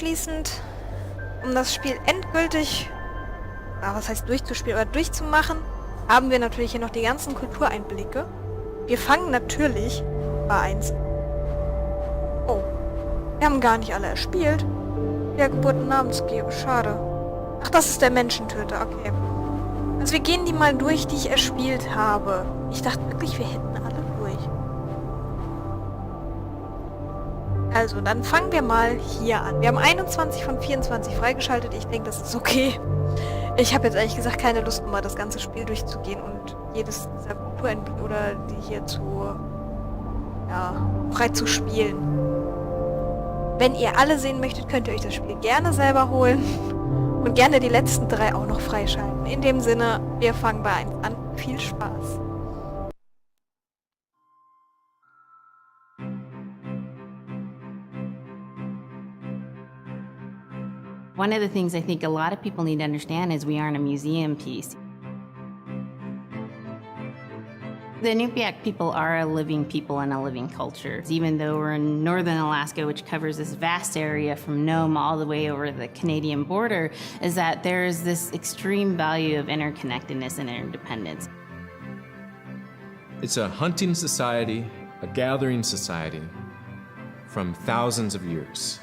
anschließend, um das Spiel endgültig, was heißt durchzuspielen oder durchzumachen, haben wir natürlich hier noch die ganzen Kultureinblicke. Wir fangen natürlich bei 1. Oh, wir haben gar nicht alle erspielt. Wiedergeburt und Namensgebung, schade. Ach, das ist der Menschentöter, okay. Also wir gehen die mal durch, die ich erspielt habe. Ich dachte wirklich, wir hätten alle durch. Also, dann fangen wir mal hier an. Wir haben 21 von 24 freigeschaltet. Ich denke, das ist okay. Ich habe jetzt ehrlich gesagt keine Lust, mal das ganze Spiel durchzugehen und jedes dieser Kultureinblicke oder die hier frei zu spielen. Wenn ihr alle sehen möchtet, könnt ihr euch das Spiel gerne selber holen und gerne die letzten 3 auch noch freischalten. In dem Sinne, wir fangen bei 1 an. Viel Spaß! One of the things I think a lot of people need to understand is we aren't a museum piece. The Inupiaq people are a living people and a living culture. Even though we're in northern Alaska, which covers this vast area from Nome all the way over the Canadian border, is that there's this extreme value of interconnectedness and interdependence. It's a hunting society, a gathering society from thousands of years.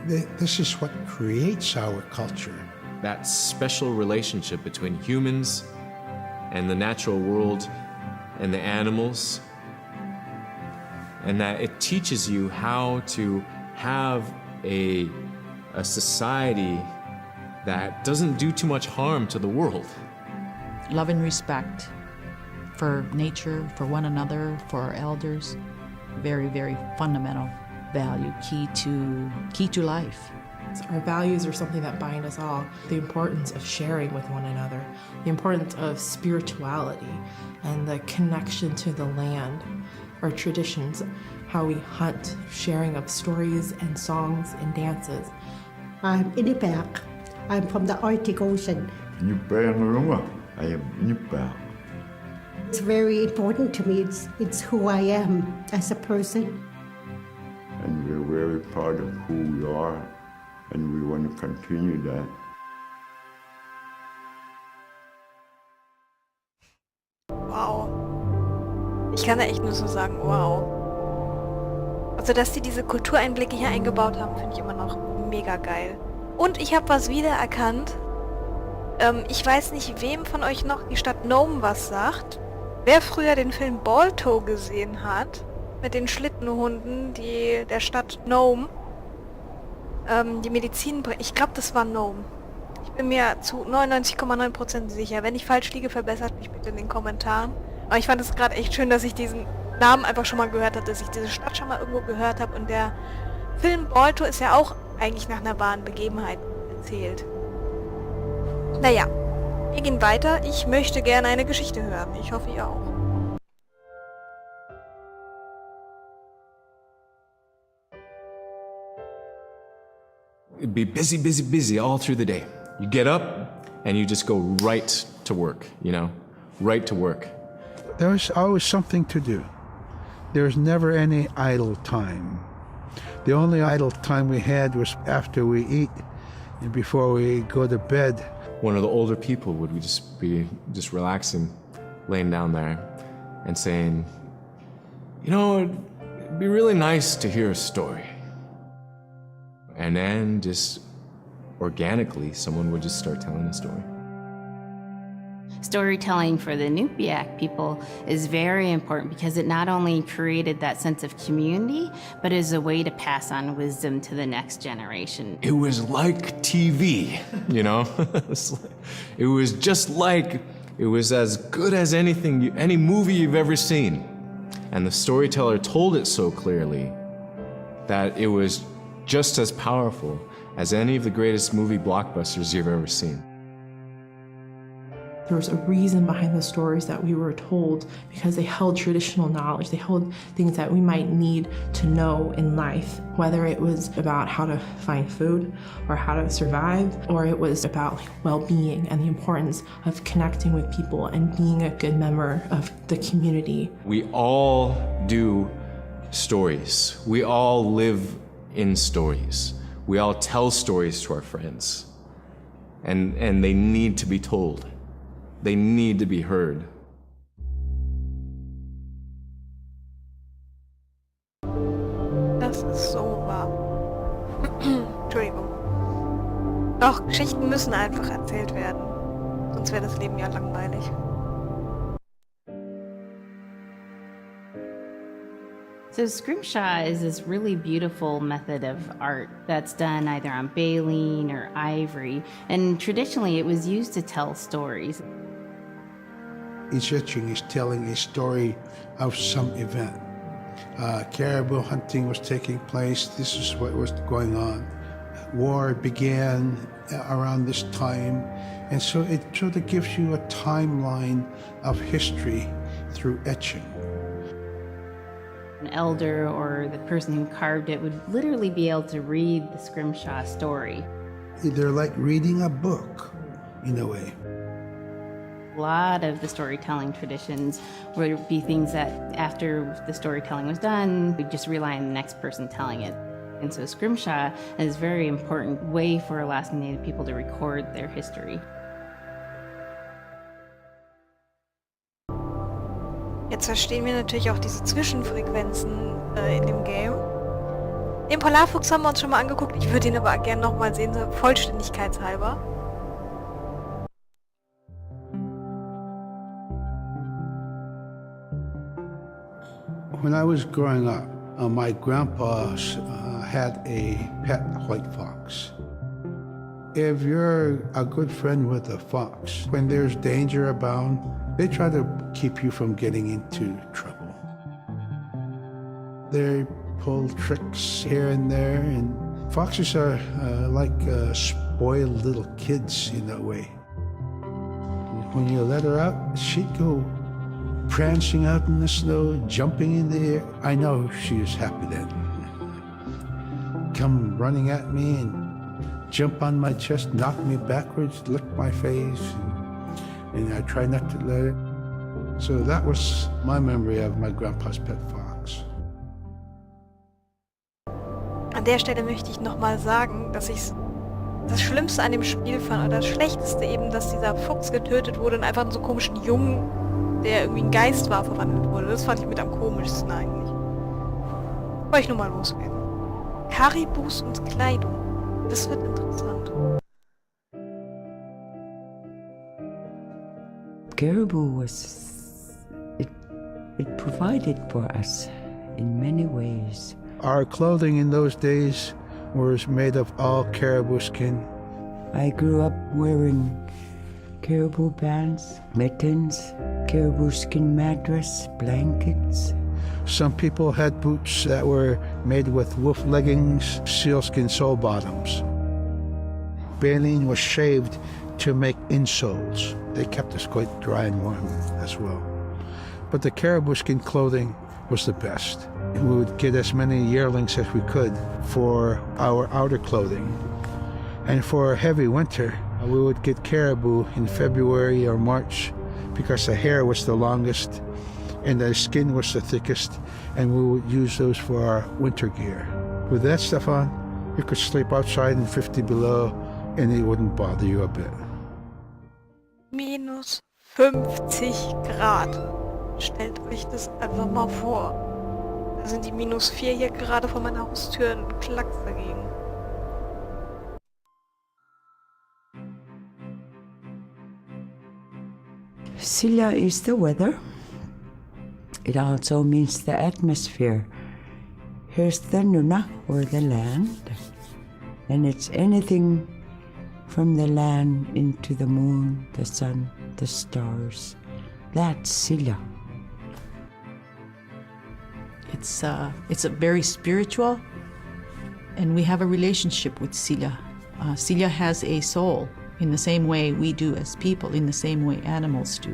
This is what creates our culture. That special relationship between humans and the natural world and the animals, and that it teaches you how to have a society that doesn't do too much harm to the world. Love and respect for nature, for one another, for our elders. Very, very fundamental value, key to life. Our values are something that bind us all. The importance of sharing with one another, the importance of spirituality, and the connection to the land, our traditions, how we hunt, sharing of stories and songs and dances. I'm Inupiaq. I'm from the Arctic Ocean. I am Inupiaq. It's very important to me. It's who I am as a person. And we're very proud of who we are, and we want to continue that. Wow. Ich kann da echt nur so sagen, wow. Also, dass die diese Kultureinblicke hier eingebaut haben, finde ich immer noch mega geil. Und ich habe was wiedererkannt. Ich weiß nicht, wem von euch noch die Stadt Nome was sagt. Wer früher den Film Balto gesehen hat, mit den Schlittenhunden, die der Stadt Nome die Medizin bringen. Ich glaube, das war Nome. Ich bin mir zu 99,9% sicher. Wenn ich falsch liege, verbessert mich bitte in den Kommentaren. Aber ich fand es gerade echt schön, dass ich diesen Namen einfach schon mal gehört habe, dass ich diese Stadt schon mal irgendwo gehört habe. Und der Film Balto ist ja auch eigentlich nach einer wahren Begebenheit erzählt. Naja, wir gehen weiter. Ich möchte gerne eine Geschichte hören. Ich hoffe, ihr auch. It'd be busy, busy, busy all through the day. You get up and you just go right to work, right to work. There was always something to do. There was never any idle time. The only idle time we had was after we eat and before we go to bed. One of the older people would be relaxing, laying down there and saying, it'd be really nice to hear a story. And then just organically, someone would just start telling a story. Storytelling for the Inupiaq people is very important because it not only created that sense of community, but is a way to pass on wisdom to the next generation. It was like TV, It was just like, it was as good as any movie you've ever seen. And the storyteller told it so clearly that it was just as powerful as any of the greatest movie blockbusters you've ever seen. There was a reason behind the stories that we were told because they held traditional knowledge. They held things that we might need to know in life, whether it was about how to find food or how to survive, or it was about well-being and the importance of connecting with people and being a good member of the community. We all do stories. We all live in stories. We all tell stories to our friends, and they need to be told. They need to be heard. Das ist so wahr. Entschuldigung. Doch, Geschichten müssen einfach erzählt werden. Sonst wäre das Leben ja langweilig. So scrimshaw is this really beautiful method of art that's done either on baleen or ivory, and traditionally it was used to tell stories. Each etching is telling a story of some event. Caribou hunting was taking place. This is what was going on. War began around this time, and so it sort of gives you a timeline of history through etching. An elder or the person who carved it would literally be able to read the scrimshaw story. They're like reading a book, in a way. A lot of the storytelling traditions would be things that after the storytelling was done, we'd just rely on the next person telling it. And so scrimshaw is a very important way for Alaskan Native people to record their history. Jetzt verstehen wir natürlich auch diese Zwischenfrequenzen in dem Game. Den Polarfuchs haben wir uns schon mal angeguckt. Ich würde ihn aber gerne nochmal sehen, so vollständigkeitshalber. When I was growing up, my grandpa had a pet white fox. If you're a good friend with a fox, when there's danger abound, they try to keep you from getting into trouble. They pull tricks here and there, and foxes are like spoiled little kids in a way. When you let her out, she'd go prancing out in the snow, jumping in the air. I know she was happy then. Come running at me and jump on my chest, knock me backwards, lick my face, and I try not to let it. So that was my memory of my grandpa's pet fox. An der Stelle möchte ich nochmal sagen, dass ich das Schlimmste an dem Spiel fand, oder das Schlechteste eben, dass dieser Fuchs getötet wurde und einfach in so einen komischen Jungen, der irgendwie ein Geist war, verwandelt wurde. Das fand ich mit am komischsten eigentlich. Wollte ich nur mal loswerden. Karibus und Kleidung. Das wird interessant. Caribou was, it provided for us in many ways. Our clothing in those days was made of all caribou skin. I grew up wearing caribou pants, mittens, caribou skin mattress, blankets. Some people had boots that were made with wolf leggings, sealskin sole bottoms. Baleen was shaved to make insoles. They kept us quite dry and warm as well. But the caribou skin clothing was the best. We would get as many yearlings as we could for our outer clothing. And for heavy winter, we would get caribou in February or March because the hair was the longest and the skin was the thickest, and we would use those for our winter gear. With that stuff on, you could sleep outside in 50 below and it wouldn't bother you a bit. Minus 50 Grad. Stellt euch das einfach mal vor. Da sind die minus 4 hier gerade vor meiner Haustür und klacks dagegen. Silla is the weather. It also means the atmosphere. Here's the nuna, or the land. And it's anything from the land into the moon, the sun, the stars. That's Silla. It's a very spiritual, and we have a relationship with Silla. Silla has a soul in the same way we do as people, in the same way animals do.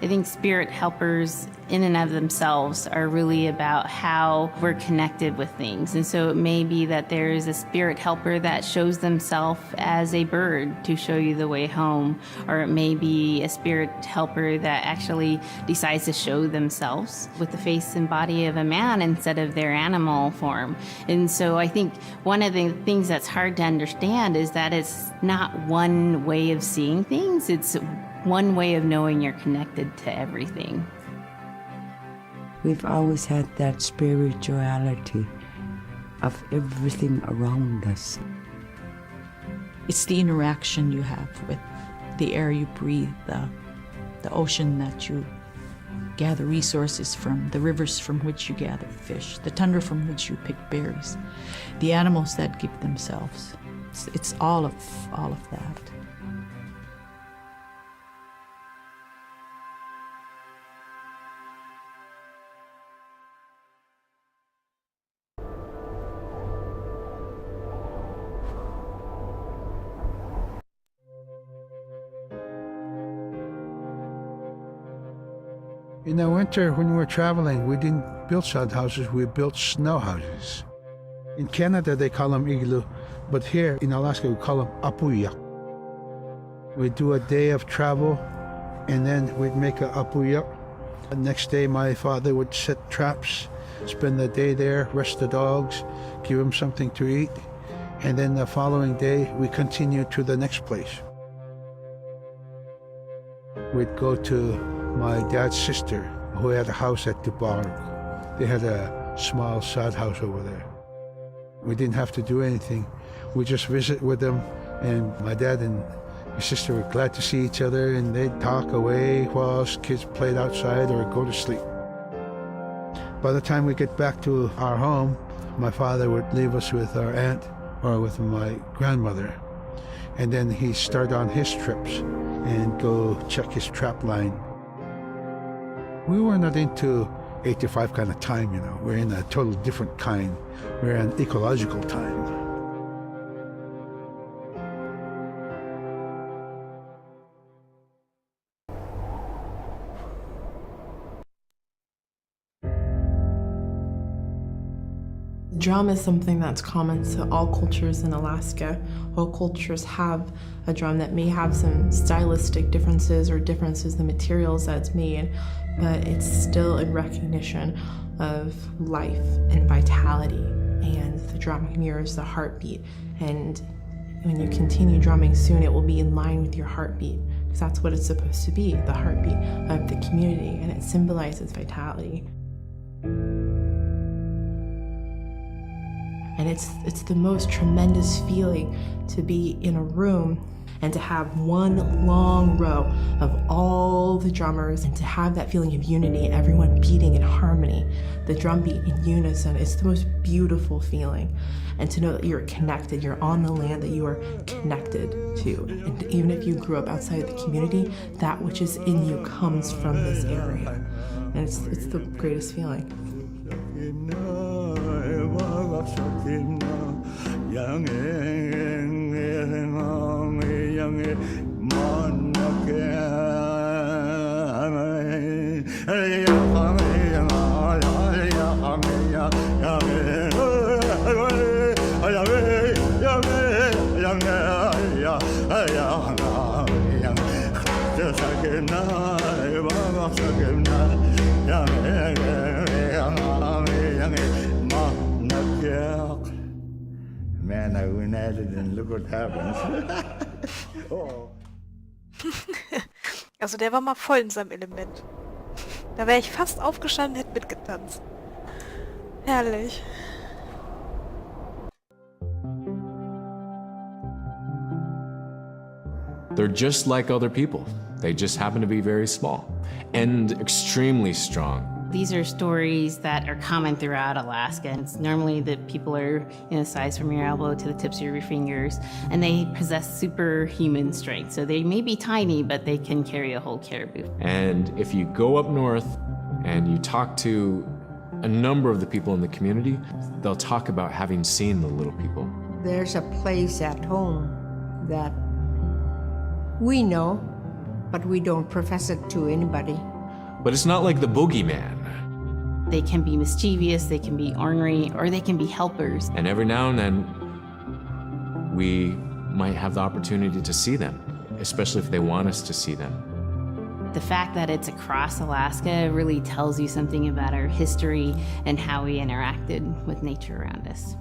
I think spirit helpers in and of themselves are really about how we're connected with things. And so it may be that there is a spirit helper that shows themselves as a bird to show you the way home, or it may be a spirit helper that actually decides to show themselves with the face and body of a man instead of their animal form. And so I think one of the things that's hard to understand is that it's not one way of seeing things, it's one way of knowing you're connected to everything. We've always had that spirituality of everything around us. It's the interaction you have with the air you breathe, the ocean that you gather resources from, the rivers from which you gather fish, the tundra from which you pick berries, the animals that give themselves. It's all of that. In the winter, when we were traveling, we didn't build sod houses, we built snow houses. In Canada, they call them igloo, but here in Alaska, we call them apuya. We'd do a day of travel, and then we'd make a apuya. The next day, my father would set traps, spend the day there, rest the dogs, give them something to eat, and then the following day, we continued to the next place. We'd go to my dad's sister, who had a house at Dubarg. They had a small sod house over there. We didn't have to do anything. We just visit with them, and my dad and his sister were glad to see each other, and they'd talk away while us kids played outside or go to sleep. By the time we get back to our home, my father would leave us with our aunt or with my grandmother, and then he'd start on his trips and go check his trap line. We were not into 8 to 5 kind of time, you know. We're in a total different kind. We're in ecological time. Drum is something that's common to all cultures in Alaska. All cultures have a drum that may have some stylistic differences or differences in the materials that it's made, but it's still in recognition of life and vitality. And the drum mirrors the heartbeat. And when you continue drumming soon, it will be in line with your heartbeat, because that's what it's supposed to be, the heartbeat of the community, and it symbolizes vitality. And it's the most tremendous feeling to be in a room and to have one long row of all the drummers and to have that feeling of unity, everyone beating in harmony, the drum beat in unison. It's the most beautiful feeling. And to know that you're connected, you're on the land that you are connected to. And even if you grew up outside of the community, that which is in you comes from this area. And it's the greatest feeling. Man, I went at it and look what happens. Oh. Also der war mal voll in seinem Element. Da wäre ich fast aufgestanden, hätte mitgetanzt. Herrlich. They're just like other people. They just happen to be very small and extremely strong. These are stories that are common throughout Alaska. It's normally that people are in a size from your elbow to the tips of your fingers, and they possess superhuman strength. So they may be tiny, but they can carry a whole caribou. And if you go up north and you talk to a number of the people in the community, they'll talk about having seen the little people. There's a place at home that we know but we don't profess it to anybody. But it's not like the boogeyman. They can be mischievous, they can be ornery, or they can be helpers. And every now and then, we might have the opportunity to see them, especially if they want us to see them. The fact that it's across Alaska really tells you something about our history and how we interacted with nature around us.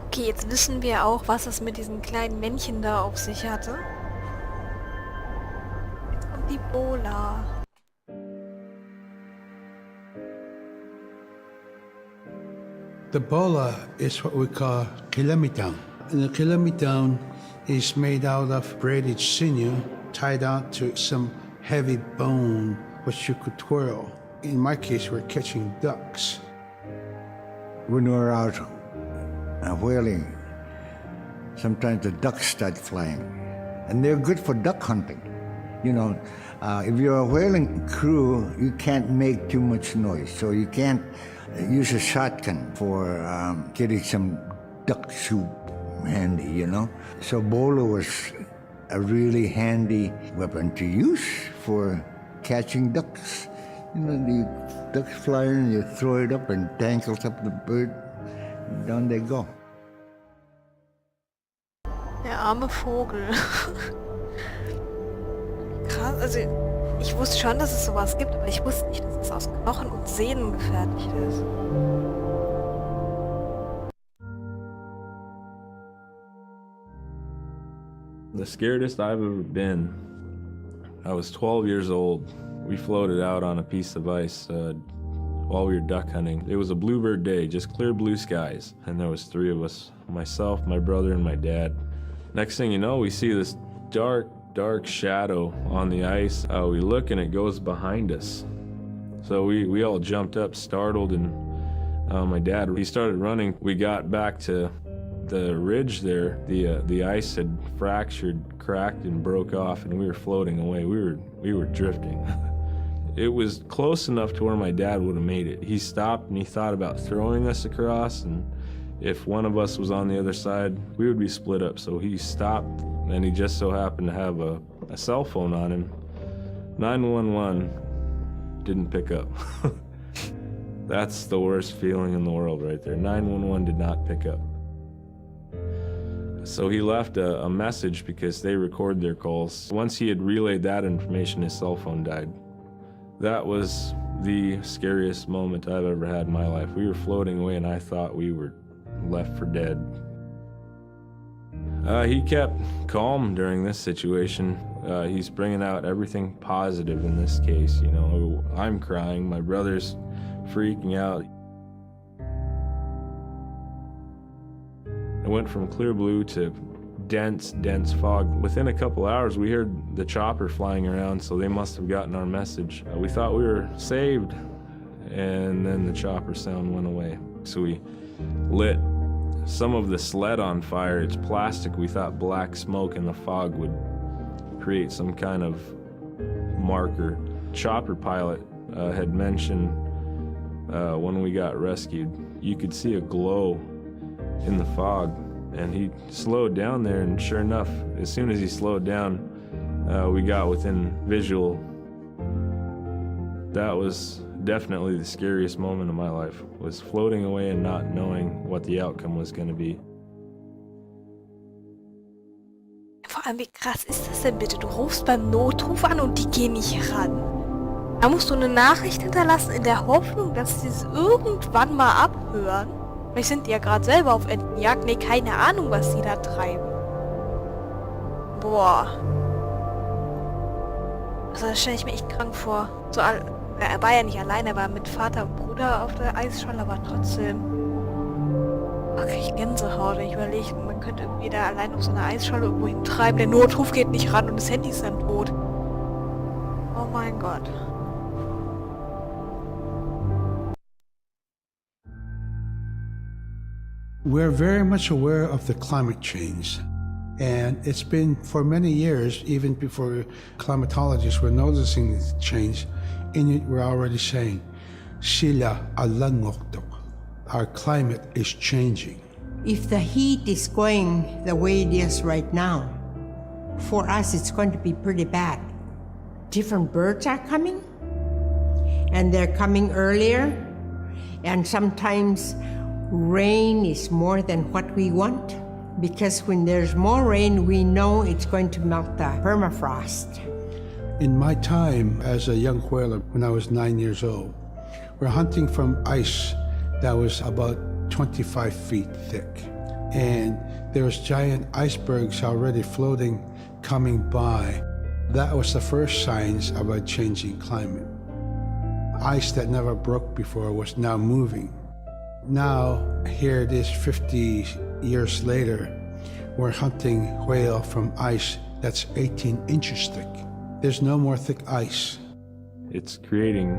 Okay, jetzt wissen wir auch, was es mit diesen kleinen Männchen da auf sich hatte. Jetzt kommt die Bola. The bola is what we call kilometang. And the kilometang is made out of braided sinew tied out to some heavy bone which you could twirl. In my case, we're catching ducks. When we're out whaling, sometimes the ducks start flying, and they're good for duck hunting. You know, if you're a whaling crew, you can't make too much noise, so you can't use a shotgun for getting some duck soup handy, you know. So bola was a really handy weapon to use for catching ducks. You know, the ducks fly in, you throw it up and tangles up the bird, and down they go. Der arme Vogel. Krass, also ich wusste schon, dass es sowas gibt, aber ich wusste nicht, dass es aus Knochen und Sehnen gefertigt ist. The scaredest I've ever been, I was 12 years old. We floated out on a piece of ice while we were duck hunting. It was a bluebird day, just clear blue skies. And there was 3 of us, myself, my brother, and my dad. Next thing you know, we see this dark shadow on the ice. We look and it goes behind us. So we all jumped up, startled, and my dad, he started running. We got back to the ridge there. The ice had fractured, cracked, and broke off, and we were floating away. We were drifting. It was close enough to where my dad would have made it. He stopped and he thought about throwing us across, and if one of us was on the other side, we would be split up. So he stopped, and he just so happened to have a cell phone on him. 911 didn't pick up. That's the worst feeling in the world right there. 911 did not pick up. So he left a message because they record their calls. Once he had relayed that information, his cell phone died. That was the scariest moment I've ever had in my life. We were floating away and I thought we were left for dead. He kept calm during this situation. He's bringing out everything positive in this case. You know, I'm crying, my brother's freaking out. It went from clear blue to dense fog. Within a couple hours, we heard the chopper flying around, so they must have gotten our message. We thought we were saved, and then the chopper sound went away. So we lit some of the sled on fire. It's plastic. We thought black smoke in the fog would create some kind of marker. Chopper pilot had mentioned when we got rescued, you could see a glow in the fog, and he slowed down there, and sure enough, as soon as he slowed down, we got within visual. That was definitely the scariest moment of my life, was floating away and not knowing what the outcome was going to be. Vor allem, wie krass ist das denn bitte? Du rufst beim Notruf an und die gehen nicht ran. Da musst du eine Nachricht hinterlassen in der Hoffnung, dass sie es irgendwann mal abhören. Vielleicht sind die ja gerade selber auf Entenjagd. Nee, keine Ahnung, was die da treiben. Boah. Also das stelle ich mir echt krank vor. So, er war ja nicht allein, er war mit Vater und Bruder auf der Eisscholle, aber trotzdem. Okay, ich Gänsehaut, wenn ich überlege, man könnte irgendwie da allein auf so einer Eisscholle irgendwo hintreiben, der Notruf geht nicht ran und das Handy ist dann tot. Oh mein Gott. We're very much aware of the climate change. And it's been for many years, even before climatologists were noticing this change, Inuit were already saying, Sila alangoktok. Our climate is changing. If the heat is going the way it is right now, for us it's going to be pretty bad. Different birds are coming, and they're coming earlier, and sometimes rain is more than what we want, because when there's more rain, we know it's going to melt the permafrost. In my time as a young whaler, when I was 9 years old, we're hunting from ice that was about 25 feet thick. And there was giant icebergs already floating, coming by. That was the first signs of a changing climate. Ice that never broke before was now moving. Now, here it is 50 years later, we're hunting whale from ice that's 18 inches thick. There's no more thick ice. It's creating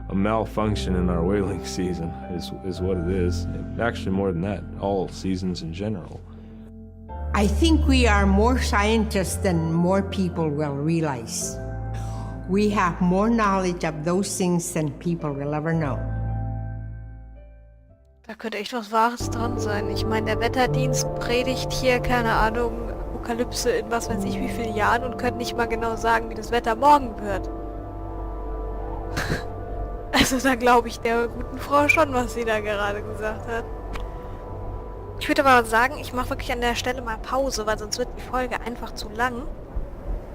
a malfunction in our whaling season is what it is. Actually more than that, all seasons in general. I think we are more scientists than more people will realize. We have more knowledge of those things than people will ever know. Da könnte echt was Wahres dran sein. Ich meine, der Wetterdienst predigt hier, keine Ahnung, Apokalypse in was weiß ich wie vielen Jahren und könnte nicht mal genau sagen, wie das Wetter morgen wird. Also da glaube ich der guten Frau schon, was sie da gerade gesagt hat. Ich würde aber sagen, ich mache wirklich an der Stelle mal Pause, weil sonst wird die Folge einfach zu lang.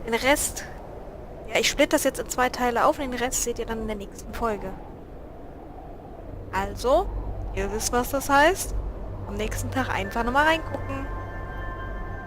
Den Rest, ja, ich splitte das jetzt in 2 Teile auf und den Rest seht ihr dann in der nächsten Folge. Also, ihr wisst, was das heißt. Am nächsten Tag einfach nochmal reingucken.